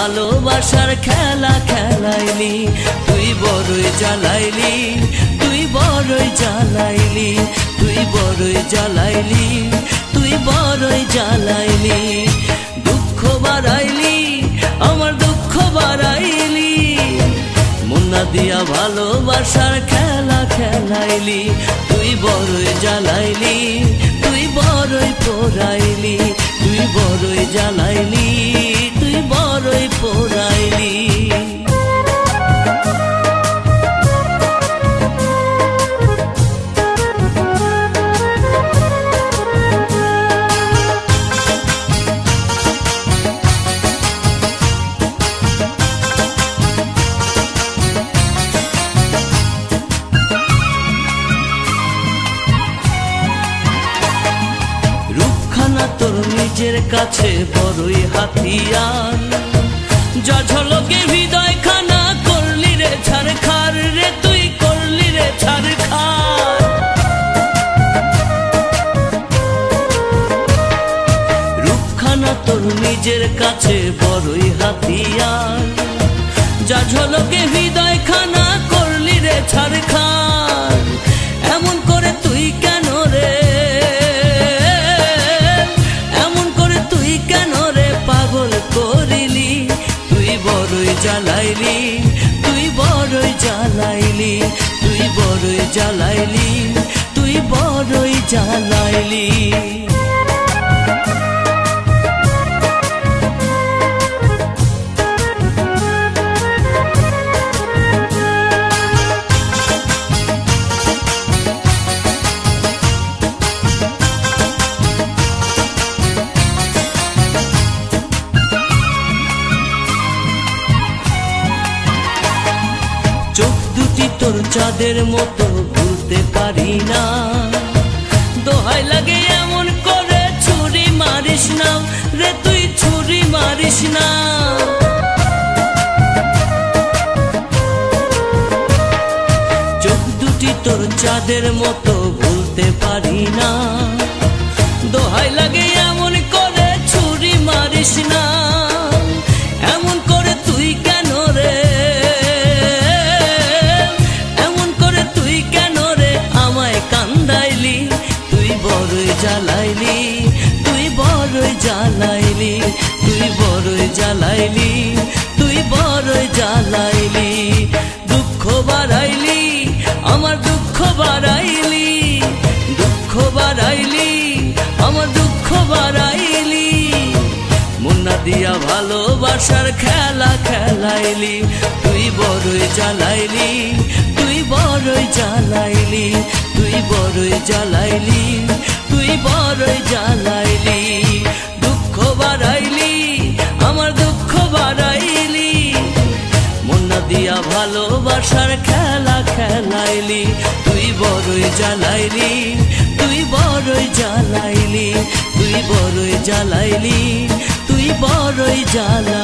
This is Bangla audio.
ভালোবাসার খেলা খেলাইলি, তুই বড়ই জ্বালাইলি, তুই বড়ই জ্বালাইলি, তুই বড়ই জ্বালাইলি, তুই বড়ই জ্বালাইলি। দুঃখ বাড়াইলি, আমার দুঃখ বাড়াইলি, মুন্না দিয়া ভালোবাসার খেলা খেলাইলি, তুই বড়ই জ্বালাইলি, তুই বড়ই পোড়াইলি, তুই বড়ই জ্বালাইলি, তুই বড়ই পোড়াইলি। তোর নিজের কাছে বড়ই হাতিয়ার, যা ঝলকে হৃদয় খানা করলি রে ছারখার, রে তুই করলি রে ছারখার। রূপখানা তোর নিজের কাছে বড়ই হাতিয়ার, যা ঝলকে হৃদয় খানা করলি রে ছারখার। এমন করে তুই কেন রে, করিলি তুই বড়ই জ্বালাইলি, তুই বড়ই জ্বালাইলি, তুই বড়ই জ্বালাইলি, তুই বড়ই জ্বালাইলি। চোখ দুটি তোর চাঁদের মতো ভুলতে পারি না, দোহাই লাগে এমন করে ছুরি মারিস না রে, তুই ছুরি মারিস না। চোখ দুটি তোর চাঁদের মতো ভুলতে পারি না, দোহাই লাগে এমন করে ছুরি মারিস না। এমন করে তুই কেন রে, বড়ই জ্বালাইলি, তুই বড়ই জ্বালাইলি, তুই বড়ই জ্বালাইলি, তুই বড়ই জ্বালাইলি। দুঃখ বাড়াইলি, আমার দুঃখ বাড়াইলি, দুঃখ বাড়াইলি, আমার দুঃখ বাড়াইলি। মুন্না দিয়া ভালোবাসার খেলা খেলাইলি, তুই বড়ই জ্বালাইলি, তুই বড়ই জ্বালাইলি, তুই বড়ই জ্বালাইলি, তুই বড়ই জ্বালাইলি। দুঃখ বাড়াইলি, আমার দুঃখ বাড়াইলি, মুন্না দিয়া ভালোবাসার খেলা খেলাইলি, তুই বড়ই জ্বালাইলি, তুই বড়ই জ্বালাইলি, তুই বড়ই জ্বালাইলি, তুই বড়ই জ্বালা।